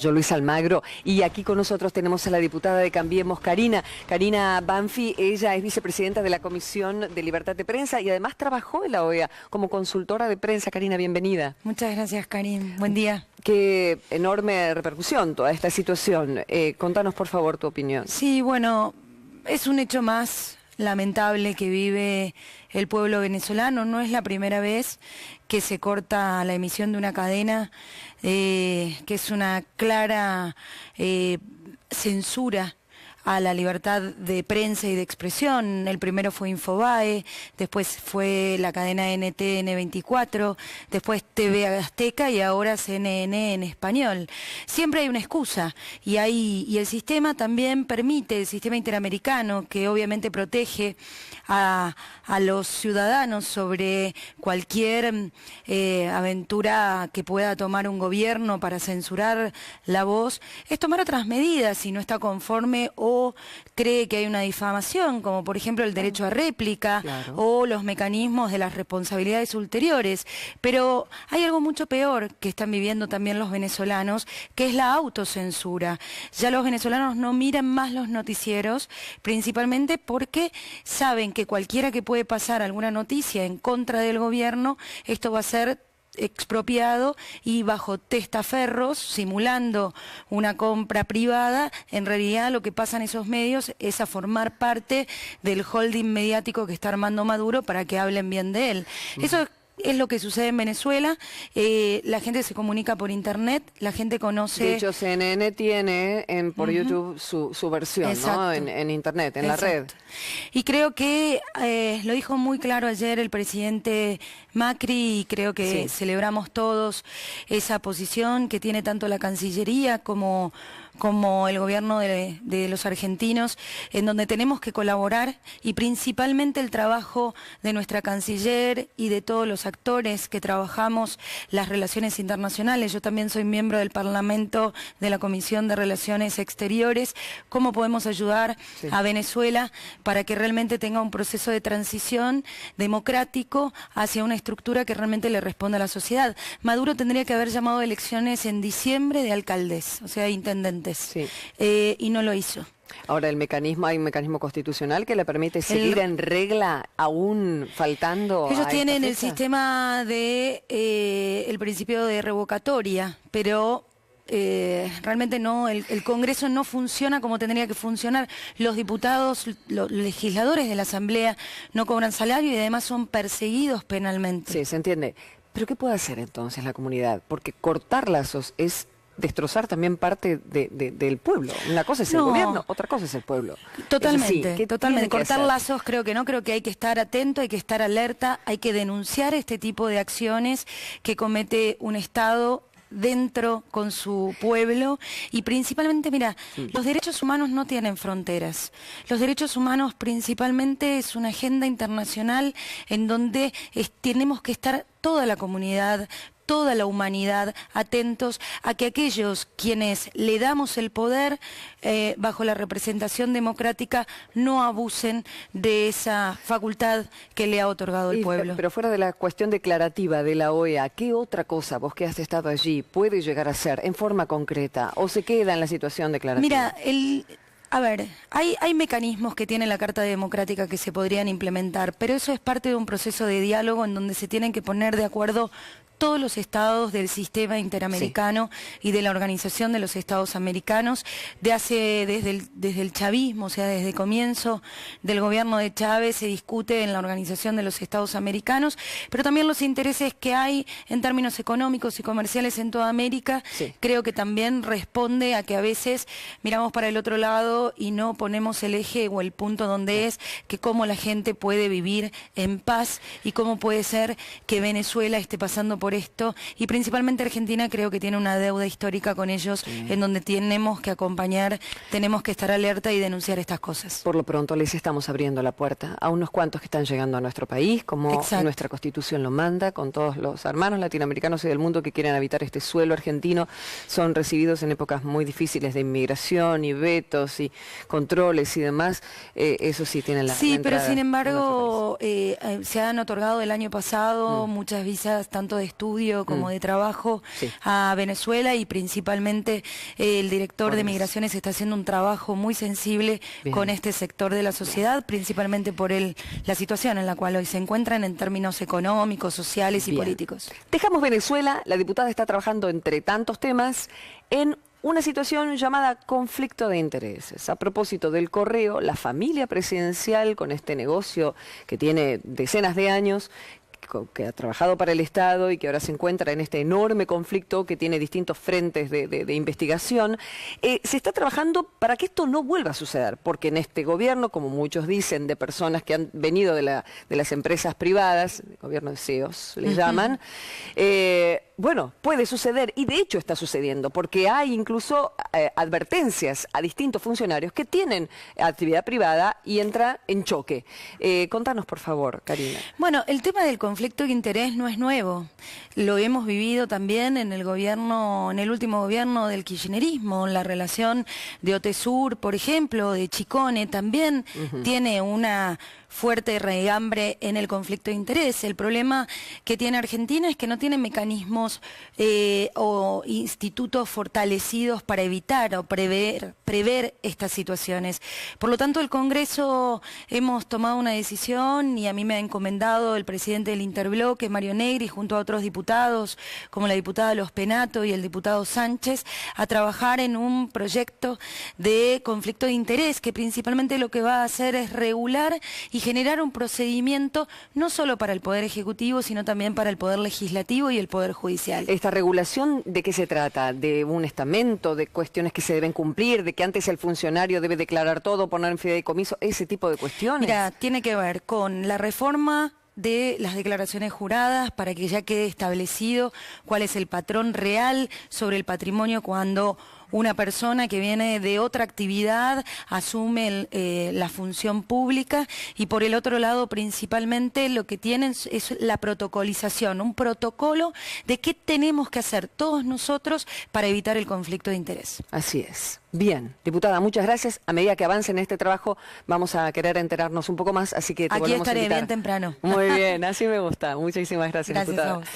Yo, Luis Almagro, y aquí con nosotros tenemos a la diputada de Cambiemos, Karina Banfi. Ella es vicepresidenta de la Comisión de Libertad de Prensa y además trabajó en la OEA como consultora de prensa. Karina, bienvenida. Muchas gracias, Karin. Buen día. Qué enorme repercusión toda esta situación. Contanos, por favor, tu opinión. Sí, bueno, es un hecho más lamentable que vive el pueblo venezolano. No es la primera vez que se corta la emisión de una cadena, que es una clara censura a la libertad de prensa y de expresión. El primero fue Infobae, después fue la cadena NTN24, después TV Azteca y ahora CNN en español. Siempre hay una excusa y el sistema también permite, el sistema interamericano, que obviamente protege a los ciudadanos sobre cualquier aventura que pueda tomar un gobierno para censurar la voz, es tomar otras medidas si no está conforme o cree que hay una difamación, como por ejemplo el derecho a réplica, claro, o los mecanismos de las responsabilidades ulteriores. Pero hay algo mucho peor que están viviendo también los venezolanos, que es la autocensura. Ya los venezolanos no miran más los noticieros, principalmente porque saben que cualquiera que puede pasar alguna noticia en contra del gobierno, esto va a ser expropiado y bajo testaferros, simulando una compra privada, en realidad lo que pasa en esos medios es a formar parte del holding mediático que está armando Maduro para que hablen bien de él. Eso es lo que sucede en Venezuela. La gente se comunica por internet, la gente conoce... De hecho, CNN tiene por YouTube su versión, ¿no? En internet, en la red. Y creo que lo dijo muy claro ayer el presidente Macri, y creo que celebramos todos esa posición que tiene tanto la Cancillería como el gobierno de los argentinos, en donde tenemos que colaborar, y principalmente el trabajo de nuestra canciller y de todos los actores que trabajamos las relaciones internacionales. Yo también soy miembro del Parlamento de la Comisión de Relaciones Exteriores. ¿Cómo podemos ayudar a Venezuela para que realmente tenga un proceso de transición democrático hacia una estructura que realmente le responda a la sociedad? Maduro tendría que haber llamado elecciones en diciembre de alcaldes, o sea, intendentes. Y no lo hizo. Ahora, hay un mecanismo constitucional que le permite seguir en regla aún faltando. Ellos tienen el sistema de el principio de revocatoria, pero realmente no, el Congreso no funciona como tendría que funcionar. Los diputados, los legisladores de la Asamblea no cobran salario y además son perseguidos penalmente. Sí, se entiende. Pero ¿qué puede hacer entonces la comunidad? Porque cortar lazos es destrozar también parte del pueblo. Una cosa es el gobierno, otra cosa es el pueblo. Totalmente, totalmente. Cortar lazos creo que hay que estar atento, hay que estar alerta, hay que denunciar este tipo de acciones que comete un Estado dentro con su pueblo, y principalmente, mira, los derechos humanos no tienen fronteras. Los derechos humanos principalmente es una agenda internacional en donde tenemos que estar toda la comunidad, toda la humanidad, atentos a que aquellos quienes le damos el poder bajo la representación democrática no abusen de esa facultad que le ha otorgado el pueblo. Pero fuera de la cuestión declarativa de la OEA, ¿qué otra cosa, vos que has estado allí, puede llegar a ser en forma concreta o se queda en la situación declarativa? Mira, a ver, hay mecanismos que tiene la Carta Democrática que se podrían implementar, pero eso es parte de un proceso de diálogo en donde se tienen que poner de acuerdo todos los estados del sistema interamericano y de la Organización de los Estados Americanos, desde el chavismo, o sea, desde el comienzo del gobierno de Chávez se discute en la Organización de los Estados Americanos, pero también los intereses que hay en términos económicos y comerciales en toda América, creo que también responde a que a veces miramos para el otro lado y no ponemos el eje o el punto donde es que cómo la gente puede vivir en paz y cómo puede ser que Venezuela esté pasando por esto, y principalmente Argentina creo que tiene una deuda histórica con ellos en donde tenemos que acompañar, tenemos que estar alerta y denunciar estas cosas. Por lo pronto les estamos abriendo la puerta a unos cuantos que están llegando a nuestro país, como nuestra Constitución lo manda, con todos los hermanos latinoamericanos y del mundo que quieren habitar este suelo argentino. Son recibidos en épocas muy difíciles de inmigración y vetos y controles y demás. Eso sí tienen la pero sin embargo se han otorgado el año pasado muchas visas tanto de estudio como de trabajo a Venezuela, y principalmente el director de Migraciones está haciendo un trabajo muy sensible con este sector de la sociedad, principalmente por la situación en la cual hoy se encuentran en términos económicos, sociales y políticos. Dejamos Venezuela. La diputada está trabajando, entre tantos temas, en una situación llamada conflicto de intereses. A propósito del correo, la familia presidencial, con este negocio que tiene decenas de años, que ha trabajado para el Estado y que ahora se encuentra en este enorme conflicto que tiene distintos frentes de investigación, se está trabajando para que esto no vuelva a suceder, porque en este gobierno, como muchos dicen, de personas que han venido de las empresas privadas, gobierno de CEOs les llaman, bueno, puede suceder, y de hecho está sucediendo, porque hay incluso advertencias a distintos funcionarios que tienen actividad privada y entra en choque. Contanos, por favor, Karina. Bueno, el tema del conflicto de interés no es nuevo. Lo hemos vivido también en el último gobierno del kirchnerismo. La relación de Otesur, por ejemplo, de Chicone, también tiene una fuerte raigambre en el conflicto de interés. El problema que tiene Argentina es que no tiene mecanismos o institutos fortalecidos para evitar o prever estas situaciones. Por lo tanto, el Congreso hemos tomado una decisión, y a mí me ha encomendado el presidente del Interbloque, Mario Negri, junto a otros diputados, como la diputada Los Penato y el diputado Sánchez, a trabajar en un proyecto de conflicto de interés, que principalmente lo que va a hacer es regular y generar un procedimiento no solo para el Poder Ejecutivo, sino también para el Poder Legislativo y el Poder Judicial. ¿Esta regulación de qué se trata? ¿De un estamento, de cuestiones que se deben cumplir, de que antes el funcionario debe declarar todo, poner en fideicomiso, ese tipo de cuestiones? Mira, tiene que ver con la reforma de las declaraciones juradas, para que ya quede establecido cuál es el patrón real sobre el patrimonio cuando una persona que viene de otra actividad asume la función pública, y por el otro lado principalmente lo que tienen es la protocolización, un protocolo de qué tenemos que hacer todos nosotros para evitar el conflicto de interés. Así es. Bien, diputada, muchas gracias. A medida que avance en este trabajo vamos a querer enterarnos un poco más, así que te volvemos a invitar. Aquí estaré bien temprano. Muy bien, así me gusta. Muchísimas gracias, diputada. A vos.